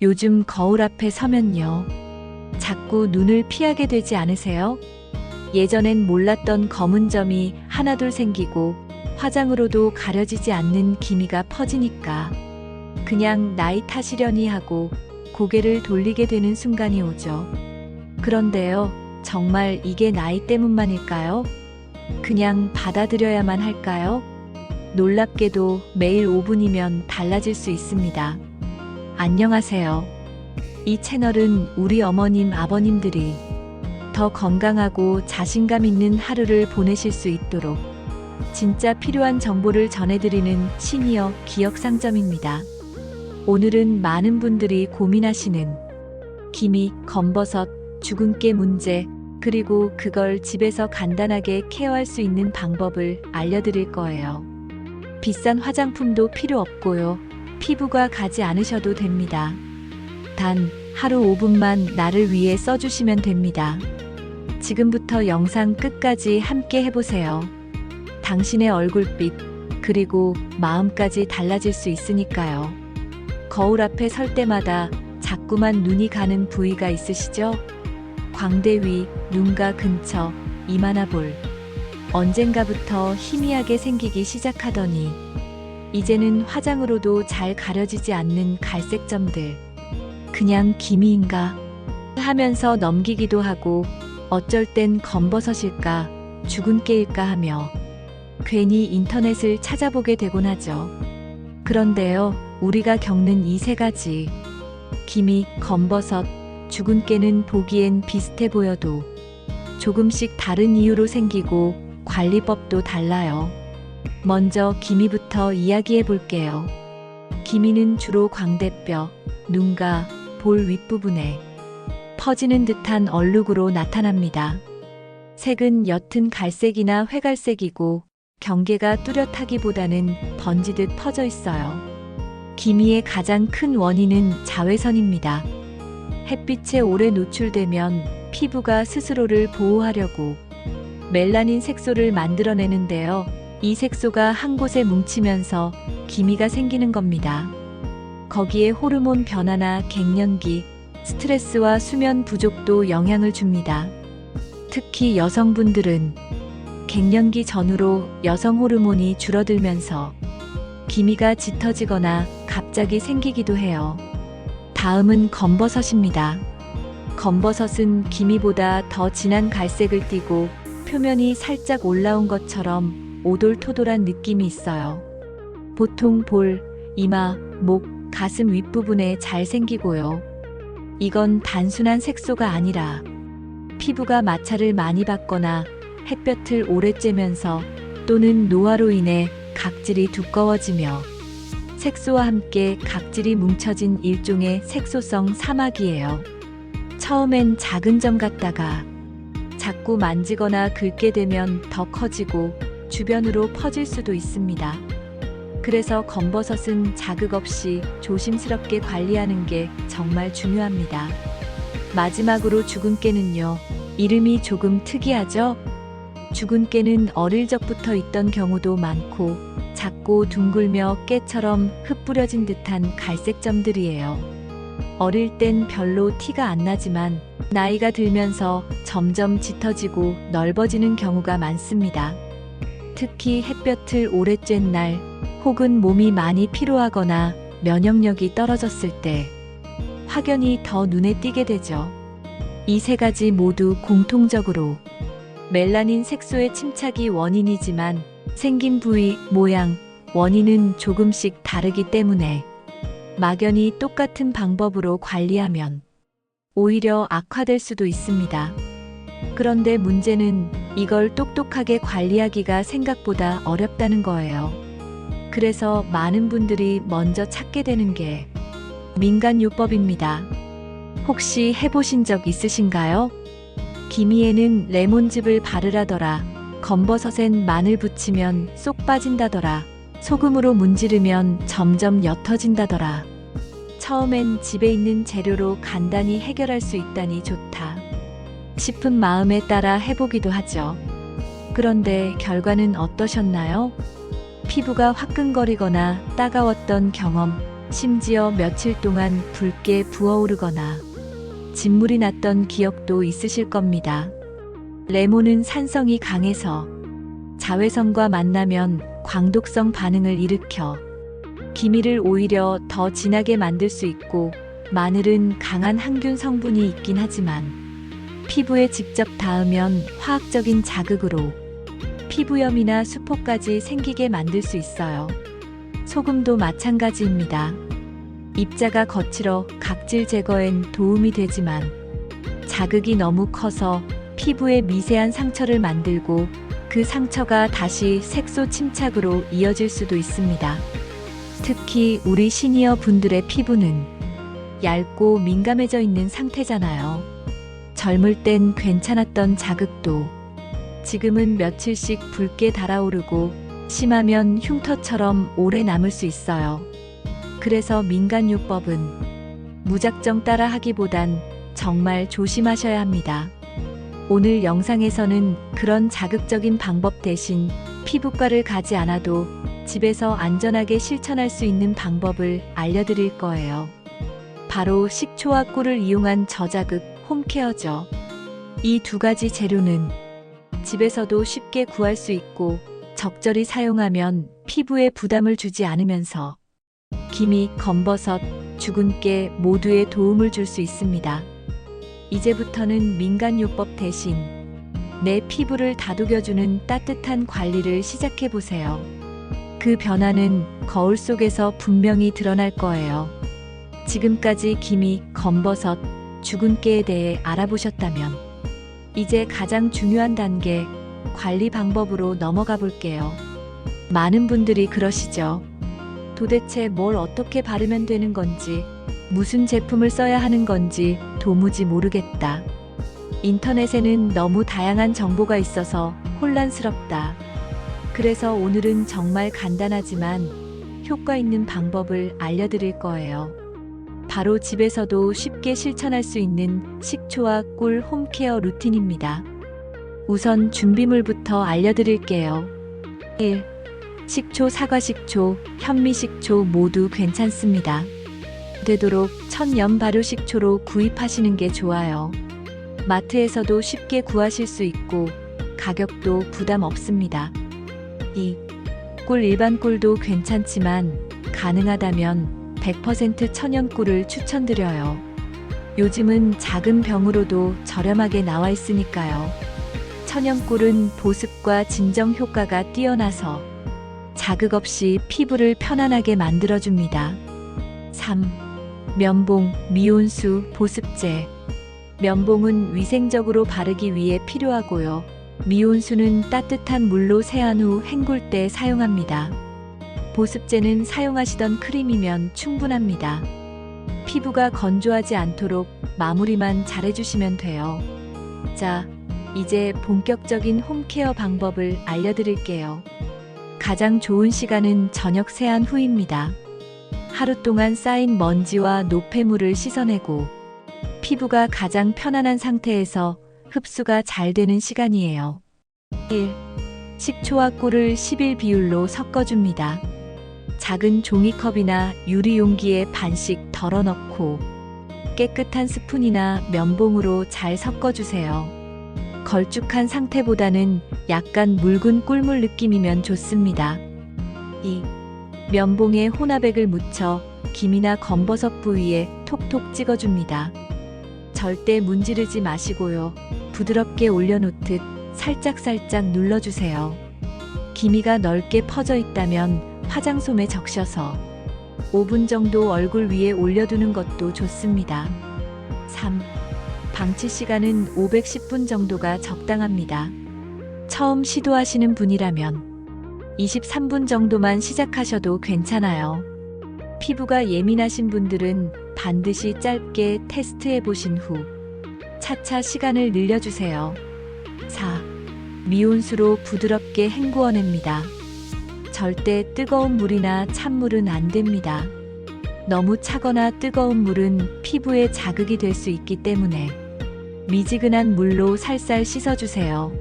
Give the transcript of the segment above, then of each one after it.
요즘 거울 앞에 서면요. 자꾸 눈을 피하게 되지 않으세요? 예전엔 몰랐던 검은 점이 하나둘 생기고 화장으로도 가려지지 않는 기미가 퍼지니까 그냥 나이 탓이려니 하고 고개를 돌리게 되는 순간이 오죠. 그런데요, 정말 이게 나이 때문만일까요? 그냥 받아들여야만 할까요? 놀랍게도 매일 5분이면 달라질 수 있습니다. 안녕하세요. 이 채널은 우리 어머님, 아버님들이 더 건강하고 자신감 있는 하루를 보내실 수 있도록 진짜 필요한 정보를 전해드리는 시니어 기억 상점입니다. 오늘은 많은 분들이 고민하시는 기미, 검버섯, 주근깨 문제, 그리고 그걸 집에서 간단하게 케어할 수 있는 방법을 알려드릴 거예요. 비싼 화장품도 필요 없고요. 피부가 가지 않으셔도 됩니다. 단 하루 5분만 나를 위해 써주시면 됩니다. 지금부터 영상 끝까지 함께 해보세요. 당신의 얼굴빛, 그리고 마음까지 달라질 수 있으니까요. 거울 앞에 설 때마다 자꾸만 눈이 가는 부위가 있으시죠? 광대 위, 눈가 근처, 이마나 볼. 언젠가부터 희미하게 생기기 시작하더니 이제는 화장으로도 잘 가려지지 않는 갈색 점들. 그냥 기미인가 하면서 넘기기도 하고 어쩔 땐 검버섯일까 주근깨일까 하며 괜히 인터넷을 찾아보게 되곤 하죠. 그런데요, 우리가 겪는 이 세 가지 기미, 검버섯, 주근깨는 보기엔 비슷해 보여도 조금씩 다른 이유로 생기고 관리법도 달라요. 먼저 기미부터 이야기해 볼게요. 기미는 주로 광대뼈, 눈가, 볼 윗부분에 퍼지는 듯한 얼룩으로 나타납니다. 색은 옅은 갈색이나 회갈색이고 경계가 뚜렷하기보다는 번지듯 퍼져 있어요. 기미의 가장 큰 원인은 자외선입니다. 햇빛에 오래 노출되면 피부가 스스로를 보호하려고 멜라닌 색소를 만들어내는데요. 이 색소가 한 곳에 뭉치면서 기미가 생기는 겁니다. 거기에 호르몬 변화나 갱년기, 스트레스와 수면 부족도 영향을 줍니다. 특히 여성분들은 갱년기 전후로 여성 호르몬이 줄어들면서 기미가 짙어지거나 갑자기 생기기도 해요. 다음은 검버섯입니다. 검버섯은 기미보다 더 진한 갈색을 띠고 표면이 살짝 올라온 것처럼 오돌토돌한 느낌이 있어요. 보통 볼, 이마, 목, 가슴 윗부분에 잘 생기고요. 이건 단순한 색소가 아니라 피부가 마찰을 많이 받거나 햇볕을 오래 쬐면서 또는 노화로 인해 각질이 두꺼워지며 색소와 함께 각질이 뭉쳐진 일종의 색소성 사막이에요. 처음엔 작은 점 같다가 자꾸 만지거나 긁게 되면 더 커지고 주변으로 퍼질 수도 있습니다. 그래서 검버섯은 자극 없이 조심스럽게 관리하는 게 정말 중요합니다. 마지막으로 주근깨는요. 이름이 조금 특이하죠? 주근깨는 어릴 적부터 있던 경우도 많고 작고 둥글며 깨처럼 흩뿌려진 듯한 갈색 점들이에요. 어릴 땐 별로 티가 안 나지만 나이가 들면서 점점 짙어지고 넓어지는 경우가 많습니다. 특히 햇볕을 오래 쬐는 날 혹은 몸이 많이 피로하거나 면역력이 떨어졌을 때 확연히 더 눈에 띄게 되죠. 이 세 가지 모두 공통적으로 멜라닌 색소의 침착이 원인이지만 생긴 부위, 모양, 원인은 조금씩 다르기 때문에 막연히 똑같은 방법으로 관리하면 오히려 악화될 수도 있습니다. 그런데 문제는 이걸 똑똑하게 관리하기가 생각보다 어렵다는 거예요. 그래서 많은 분들이 먼저 찾게 되는 게 민간요법입니다. 혹시 해보신 적 있으신가요? 기미에는 레몬즙을 바르라더라. 검버섯엔 마늘 붙이면 쏙 빠진다더라. 소금으로 문지르면 점점 옅어진다더라. 처음엔 집에 있는 재료로 간단히 해결할 수 있다니 좋다 싶은 마음에 따라 해보기도 하죠. 그런데 결과는 어떠셨나요? 피부가 화끈거리거나 따가웠던 경험, 심지어 며칠 동안 붉게 부어오르거나 진물이 났던 기억도 있으실 겁니다. 레몬은 산성이 강해서 자외선과 만나면 광독성 반응을 일으켜 기미를 오히려 더 진하게 만들 수 있고, 마늘은 강한 항균 성분이 있긴 하지만 피부에 직접 닿으면 화학적인 자극으로 피부염이나 수포까지 생기게 만들 수 있어요. 소금도 마찬가지입니다. 입자가 거칠어 각질 제거엔 도움이 되지만 자극이 너무 커서 피부에 미세한 상처를 만들고 그 상처가 다시 색소 침착으로 이어질 수도 있습니다. 특히 우리 시니어 분들의 피부는 얇고 민감해져 있는 상태잖아요. 젊을 땐 괜찮았던 자극도 지금은 며칠씩 붉게 달아오르고 심하면 흉터처럼 오래 남을 수 있어요. 그래서 민간요법은 무작정 따라하기보단 정말 조심하셔야 합니다. 오늘 영상에서는 그런 자극적인 방법 대신 피부과를 가지 않아도 집에서 안전하게 실천할 수 있는 방법을 알려드릴 거예요. 바로 식초와 꿀을 이용한 저자극 홈케어죠. 이 두 가지 재료는 집에서도 쉽게 구할 수 있고 적절히 사용하면 피부에 부담을 주지 않으면서 기미, 검버섯, 주근깨 모두에 도움을 줄 수 있습니다. 이제부터는 민간요법 대신 내 피부를 다독여주는 따뜻한 관리를 시작해보세요. 그 변화는 거울 속에서 분명히 드러날 거예요. 지금까지 기미, 검버섯, 주근깨에 대해 알아보셨다면 이제 가장 중요한 단계, 관리 방법으로 넘어가 볼게요. 많은 분들이 그러시죠. 도대체 뭘 어떻게 바르면 되는 건지, 무슨 제품을 써야 하는 건지 도무지 모르겠다. 인터넷에는 너무 다양한 정보가 있어서 혼란스럽다. 그래서 오늘은 정말 간단하지만 효과 있는 방법을 알려드릴 거예요. 바로 집에서도 쉽게 실천할 수 있는 식초와 꿀 홈케어 루틴입니다. 우선 준비물부터 알려드릴게요. 1. 식초, 사과식초, 현미식초 모두 괜찮습니다. 되도록 천연 발효 식초로 구입하시는 게 좋아요. 마트에서도 쉽게 구하실 수 있고 가격도 부담 없습니다. 2. 꿀, 일반 꿀도 괜찮지만 가능하다면 100% 천연 꿀을 추천드려요. 요즘은 작은 병으로도 저렴하게 나와 있으니까요. 천연 꿀은 보습과 진정 효과가 뛰어나서 자극 없이 피부를 편안하게 만들어줍니다. 3. 면봉, 미온수, 보습제. 면봉은 위생적으로 바르기 위해 필요하고요. 미온수는 따뜻한 물로 세안 후 헹굴 때 사용합니다. 보습제는 사용하시던 크림이면 충분합니다. 피부가 건조하지 않도록 마무리만 잘해주시면 돼요. 자, 이제 본격적인 홈케어 방법을 알려드릴게요. 가장 좋은 시간은 저녁 세안 후입니다. 하루 동안 쌓인 먼지와 노폐물을 씻어내고 피부가 가장 편안한 상태에서 흡수가 잘 되는 시간이에요. 1. 식초와 꿀을 11 비율로 섞어줍니다. 작은 종이컵이나 유리 용기에 반씩 덜어 넣고 깨끗한 스푼이나 면봉으로 잘 섞어주세요. 걸쭉한 상태보다는 약간 묽은 꿀물 느낌이면 좋습니다. 2. 면봉에 혼합액을 묻혀 기미나 검버섯 부위에 톡톡 찍어줍니다. 절대 문지르지 마시고요. 부드럽게 올려놓듯 살짝살짝 눌러주세요. 기미가 넓게 퍼져 있다면 화장솜에 적셔서 5분 정도 얼굴 위에 올려두는 것도 좋습니다. 3. 방치 시간은 510분 정도가 적당합니다. 처음 시도하시는 분이라면 23분 정도만 시작하셔도 괜찮아요. 피부가 예민하신 분들은 반드시 짧게 테스트해 보신 후 차차 시간을 늘려주세요. 4. 미온수로 부드럽게 헹구어냅니다. 절대 뜨거운 물이나 찬물은 안 됩니다. 너무 차거나 뜨거운 물은 피부에 자극이 될 수 있기 때문에 미지근한 물로 살살 씻어주세요.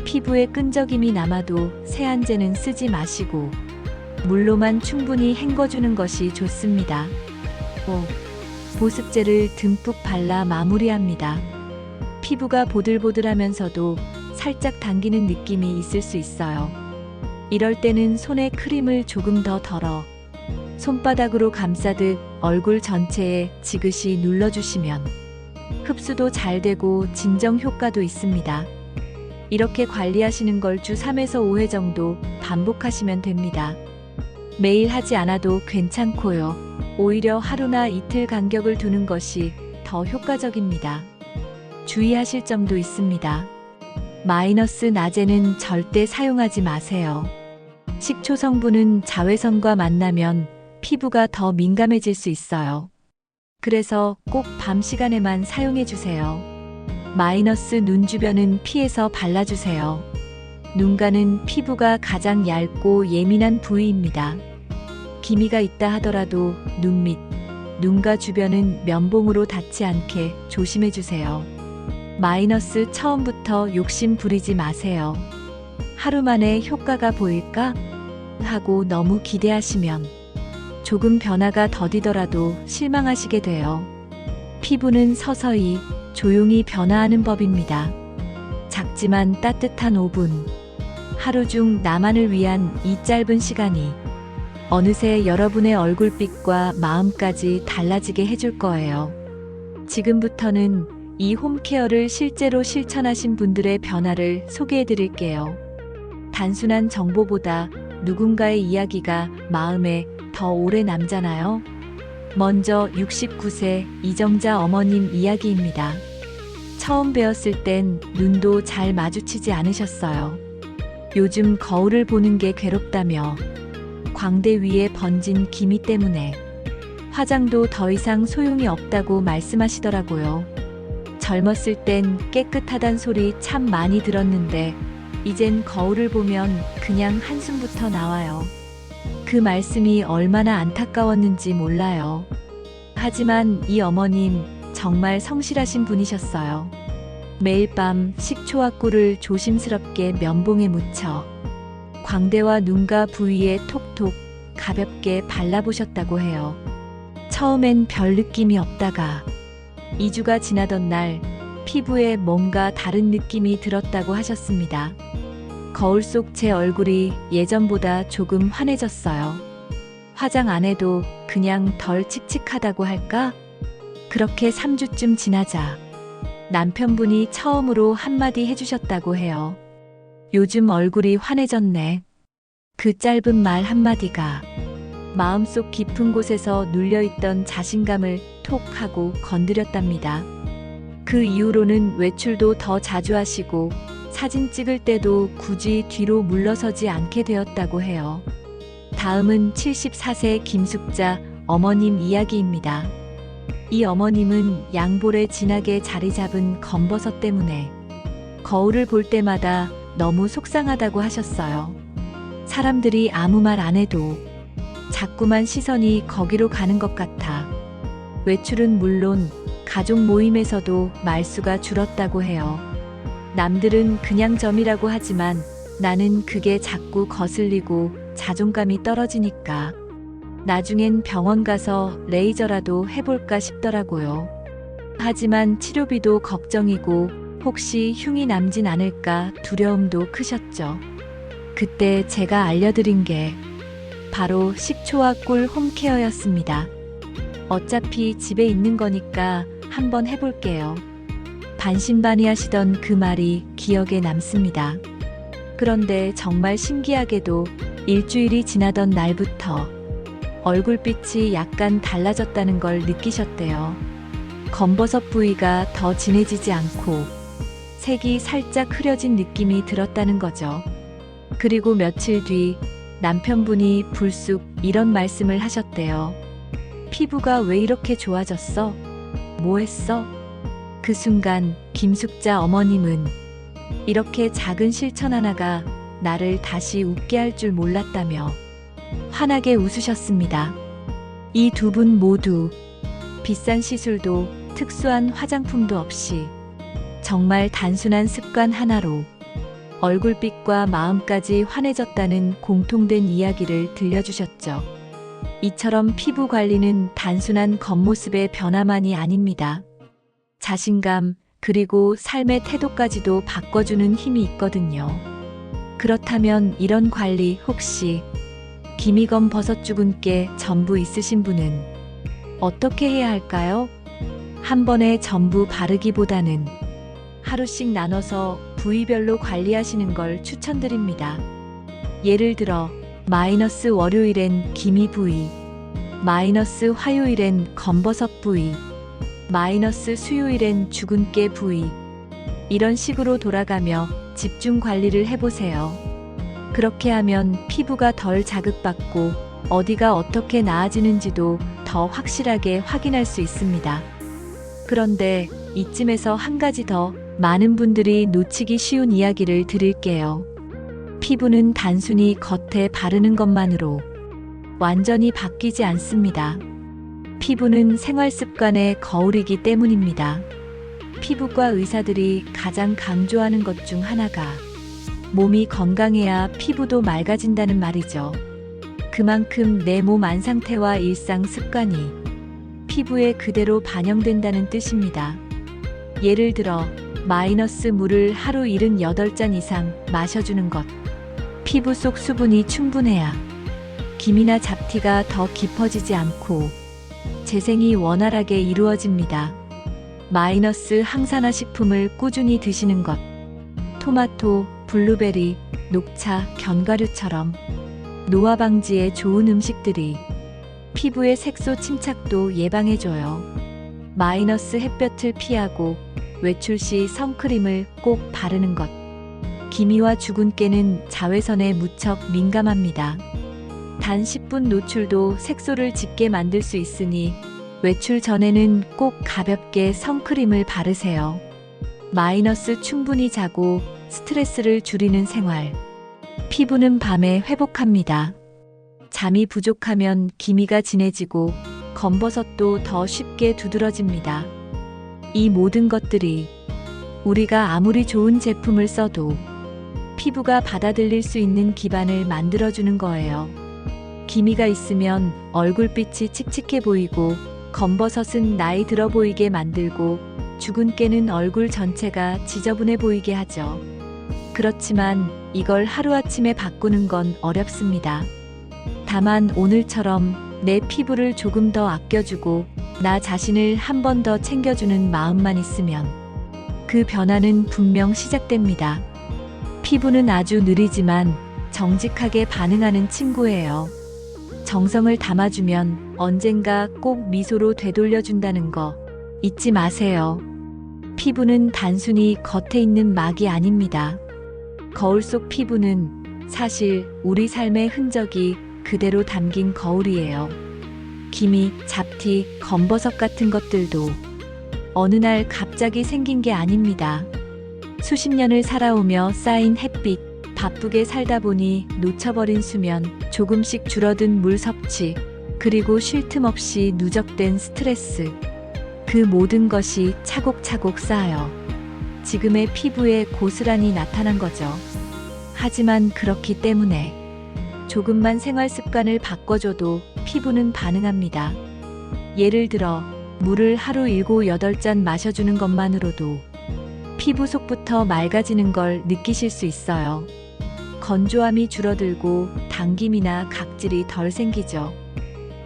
피부에 끈적임이 남아도 세안제는 쓰지 마시고 물로만 충분히 헹궈주는 것이 좋습니다. 5. 보습제를 듬뿍 발라 마무리합니다. 피부가 보들보들하면서도 살짝 당기는 느낌이 있을 수 있어요. 이럴 때는 손에 크림을 조금 더 덜어 손바닥으로 감싸듯 얼굴 전체에 지그시 눌러주시면 흡수도 잘 되고 진정 효과도 있습니다. 이렇게 관리하시는 걸 주 3에서 5회 정도 반복하시면 됩니다. 매일 하지 않아도 괜찮고요. 오히려 하루나 이틀 간격을 두는 것이 더 효과적입니다. 주의하실 점도 있습니다. 마이너스 낮에는 절대 사용하지 마세요. 식초 성분은 자외선과 만나면 피부가 더 민감해질 수 있어요. 그래서 꼭 밤 시간에만 사용해 주세요. 마이너스 눈 주변은 피해서 발라주세요. 눈가는 피부가 가장 얇고 예민한 부위입니다. 기미가 있다 하더라도 눈 밑, 눈가 주변은 면봉으로 닿지 않게 조심해 주세요. 마이너스 처음부터 욕심 부리지 마세요. 하루 만에 효과가 보일까? 하고 너무 기대하시면 조금 변화가 더디더라도 실망하시게 돼요. 피부는 서서히 조용히 변화하는 법입니다. 작지만 따뜻한 5분. 하루 중 나만을 위한 이 짧은 시간이 어느새 여러분의 얼굴빛과 마음까지 달라지게 해줄 거예요. 지금부터는 이 홈케어를 실제로 실천하신 분들의 변화를 소개해 드릴게요. 단순한 정보보다 누군가의 이야기가 마음에 더 오래 남잖아요. 먼저 69세 이정자 어머님 이야기입니다. 처음 배웠을 땐 눈도 잘 마주치지 않으셨어요. 요즘 거울을 보는 게 괴롭다며 광대 위에 번진 기미 때문에 화장도 더 이상 소용이 없다고 말씀하시더라고요. 젊었을 땐 깨끗하단 소리 참 많이 들었는데 이젠 거울을 보면 그냥 한숨부터 나와요. 그 말씀이 얼마나 안타까웠는지 몰라요. 하지만 이 어머님 정말 성실하신 분이셨어요. 매일 밤 식초와 꿀을 조심스럽게 면봉에 묻혀 광대와 눈가 부위에 톡톡 가볍게 발라보셨다고 해요. 처음엔 별 느낌이 없다가 2주가 지나던 날 피부에 뭔가 다른 느낌이 들었다고 하셨습니다. 거울 속 제 얼굴이 예전보다 조금 환해졌어요. 화장 안 해도 그냥 덜 칙칙하다고 할까? 그렇게 3주쯤 지나자 남편분이 처음으로 한마디 해주셨다고 해요. 요즘 얼굴이 환해졌네. 그 짧은 말 한마디가 마음속 깊은 곳에서 눌려있던 자신감을 톡 하고 건드렸답니다. 그 이후로는 외출도 더 자주 하시고 사진 찍을 때도 굳이 뒤로 물러서지 않게 되었다고 해요. 다음은 74세 김숙자 어머님 이야기입니다. 이 어머님은 양볼에 진하게 자리 잡은 검버섯 때문에 거울을 볼 때마다 너무 속상하다고 하셨어요. 사람들이 아무 말 안 해도 자꾸만 시선이 거기로 가는 것 같아. 외출은 물론 가족 모임에서도 말수가 줄었다고 해요. 남들은 그냥 점이라고 하지만 나는 그게 자꾸 거슬리고 자존감이 떨어지니까 나중엔 병원 가서 레이저라도 해볼까 싶더라고요. 하지만 치료비도 걱정이고 혹시 흉이 남진 않을까 두려움도 크셨죠. 그때 제가 알려드린 게 바로 식초와 꿀 홈케어였습니다. 어차피 집에 있는 거니까 한번 해볼게요. 반신반의하시던 그 말이 기억에 남습니다. 그런데 정말 신기하게도 일주일이 지나던 날부터 얼굴빛이 약간 달라졌다는 걸 느끼셨대요. 검버섯 부위가 더 진해지지 않고 색이 살짝 흐려진 느낌이 들었다는 거죠. 그리고 며칠 뒤 남편분이 불쑥 이런 말씀을 하셨대요. 피부가 왜 이렇게 좋아졌어? 뭐 했어? 그 순간 김숙자 어머님은 이렇게 작은 실천 하나가 나를 다시 웃게 할 줄 몰랐다며 환하게 웃으셨습니다. 이 두 분 모두 비싼 시술도 특수한 화장품도 없이 정말 단순한 습관 하나로 얼굴빛과 마음까지 환해졌다는 공통된 이야기를 들려주셨죠. 이처럼 피부 관리는 단순한 겉모습의 변화만이 아닙니다. 자신감, 그리고 삶의 태도까지도 바꿔주는 힘이 있거든요. 그렇다면 이런 관리 혹시 기미검 버섯주근깨 전부 있으신 분은 어떻게 해야 할까요? 한 번에 전부 바르기보다는 하루씩 나눠서 부위별로 관리하시는 걸 추천드립니다. 예를 들어 마이너스 월요일엔 기미 부위, 마이너스 화요일엔 검버섯 부위, 마이너스 수요일엔 주근깨 부위, 이런 식으로 돌아가며 집중 관리를 해보세요. 그렇게 하면 피부가 덜 자극받고 어디가 어떻게 나아지는지도 더 확실하게 확인할 수 있습니다. 그런데 이쯤에서 한 가지 더 많은 분들이 놓치기 쉬운 이야기를 드릴게요. 피부는 단순히 겉에 바르는 것만으로 완전히 바뀌지 않습니다. 피부는 생활 습관의 거울이기 때문입니다. 피부과 의사들이 가장 강조하는 것 중 하나가 몸이 건강해야 피부도 맑아진다는 말이죠. 그만큼 내 몸 안 상태와 일상 습관이 피부에 그대로 반영된다는 뜻입니다. 예를 들어 마이너스 물을 하루 78잔 이상 마셔주는 것. 피부 속 수분이 충분해야 기미나 잡티가 더 깊어지지 않고 재생이 원활하게 이루어집니다. 마이너스 항산화 식품을 꾸준히 드시는 것. 토마토, 블루베리, 녹차, 견과류처럼 노화 방지에 좋은 음식들이 피부의 색소 침착도 예방해줘요. 마이너스 햇볕을 피하고 외출 시 선크림을 꼭 바르는 것. 기미와 주근깨는 자외선에 무척 민감합니다. 단 10분 노출도 색소를 짙게 만들 수 있으니 외출 전에는 꼭 가볍게 선크림을 바르세요. 마이너스 충분히 자고 스트레스를 줄이는 생활. 피부는 밤에 회복합니다. 잠이 부족하면 기미가 진해지고 검버섯도 더 쉽게 두드러집니다. 이 모든 것들이 우리가 아무리 좋은 제품을 써도 피부가 받아들일 수 있는 기반을 만들어주는 거예요. 기미가 있으면 얼굴빛이 칙칙해 보이고 검버섯은 나이 들어 보이게 만들고 주근깨는 얼굴 전체가 지저분해 보이게 하죠. 그렇지만 이걸 하루아침에 바꾸는 건 어렵습니다. 다만 오늘처럼 내 피부를 조금 더 아껴주고 나 자신을 한 번 더 챙겨주는 마음만 있으면 그 변화는 분명 시작됩니다. 피부는 아주 느리지만 정직하게 반응하는 친구예요. 정성을 담아주면 언젠가 꼭 미소로 되돌려준다는 거 잊지 마세요. 피부는 단순히 겉에 있는 막이 아닙니다. 거울 속 피부는 사실 우리 삶의 흔적이 그대로 담긴 거울이에요. 기미, 잡티, 검버섯 같은 것들도 어느 날 갑자기 생긴 게 아닙니다. 수십 년을 살아오며 쌓인 햇빛, 바쁘게 살다 보니 놓쳐버린 수면, 조금씩 줄어든 물 섭취, 그리고 쉴 틈 없이 누적된 스트레스. 그 모든 것이 차곡차곡 쌓여 지금의 피부에 고스란히 나타난 거죠. 하지만 그렇기 때문에 조금만 생활 습관을 바꿔줘도 피부는 반응합니다. 예를 들어 물을 하루 7, 8잔 마셔주는 것만으로도 피부 속부터 맑아지는 걸 느끼실 수 있어요. 건조함이 줄어들고 당김이나 각질이 덜 생기죠.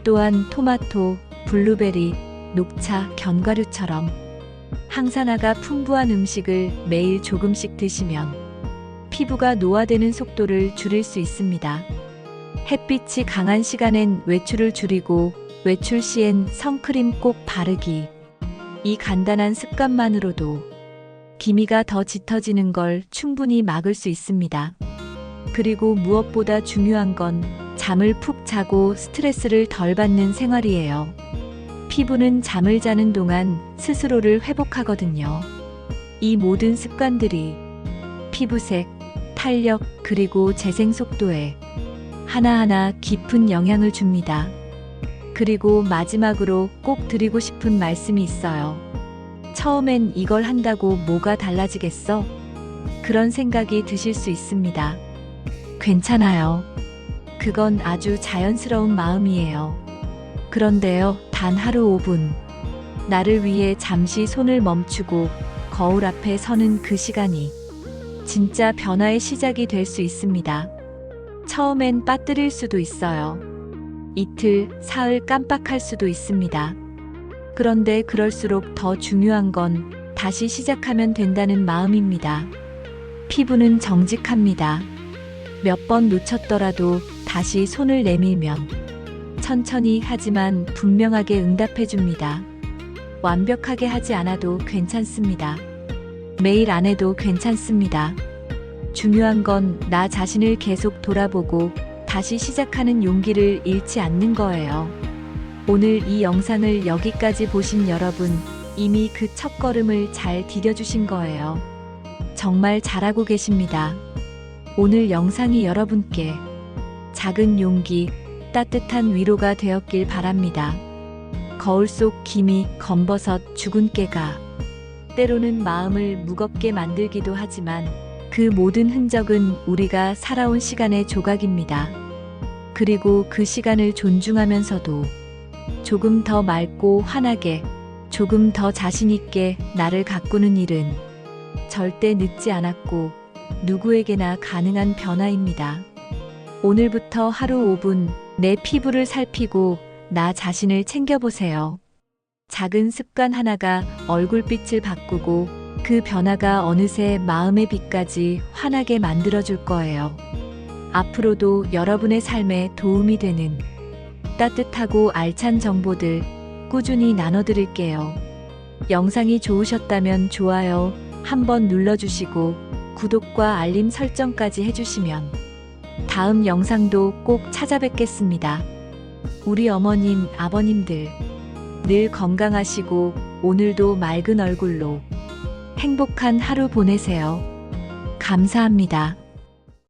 또한 토마토, 블루베리, 녹차, 견과류처럼 항산화가 풍부한 음식을 매일 조금씩 드시면 피부가 노화되는 속도를 줄일 수 있습니다. 햇빛이 강한 시간엔 외출을 줄이고 외출 시엔 선크림 꼭 바르기. 이 간단한 습관만으로도 기미가 더 짙어지는 걸 충분히 막을 수 있습니다. 그리고 무엇보다 중요한 건 잠을 푹 자고 스트레스를 덜 받는 생활이에요. 피부는 잠을 자는 동안 스스로를 회복하거든요. 이 모든 습관들이 피부색, 탄력, 그리고 재생 속도에 하나하나 깊은 영향을 줍니다. 그리고 마지막으로 꼭 드리고 싶은 말씀이 있어요. 처음엔 이걸 한다고 뭐가 달라지겠어? 그런 생각이 드실 수 있습니다. 괜찮아요. 그건 아주 자연스러운 마음이에요. 그런데요, 단 하루 5분. 나를 위해 잠시 손을 멈추고 거울 앞에 서는 그 시간이 진짜 변화의 시작이 될 수 있습니다. 처음엔 빠뜨릴 수도 있어요. 이틀, 사흘 깜빡할 수도 있습니다. 그런데 그럴수록 더 중요한 건 다시 시작하면 된다는 마음입니다. 피부는 정직합니다. 몇 번 놓쳤더라도 다시 손을 내밀면 천천히 하지만 분명하게 응답해 줍니다. 완벽하게 하지 않아도 괜찮습니다. 매일 안 해도 괜찮습니다. 중요한 건 나 자신을 계속 돌아보고 다시 시작하는 용기를 잃지 않는 거예요. 오늘 이 영상을 여기까지 보신 여러분, 이미 그 첫걸음을 잘 디뎌주신 거예요. 정말 잘하고 계십니다. 오늘 영상이 여러분께 작은 용기, 따뜻한 위로가 되었길 바랍니다. 거울 속 기미, 검버섯, 죽은 깨가 때로는 마음을 무겁게 만들기도 하지만 그 모든 흔적은 우리가 살아온 시간의 조각입니다. 그리고 그 시간을 존중하면서도 조금 더 맑고 환하게, 조금 더 자신있게 나를 가꾸는 일은 절대 늦지 않았고 누구에게나 가능한 변화입니다. 오늘부터 하루 5분 내 피부를 살피고 나 자신을 챙겨보세요. 작은 습관 하나가 얼굴빛을 바꾸고 그 변화가 어느새 마음의 빛까지 환하게 만들어줄 거예요. 앞으로도 여러분의 삶에 도움이 되는 따뜻하고 알찬 정보들 꾸준히 나눠드릴게요. 영상이 좋으셨다면 좋아요 한번 눌러주시고 구독과 알림 설정까지 해주시면 다음 영상도 꼭 찾아뵙겠습니다. 우리 어머님, 아버님들 늘 건강하시고 오늘도 맑은 얼굴로 행복한 하루 보내세요. 감사합니다.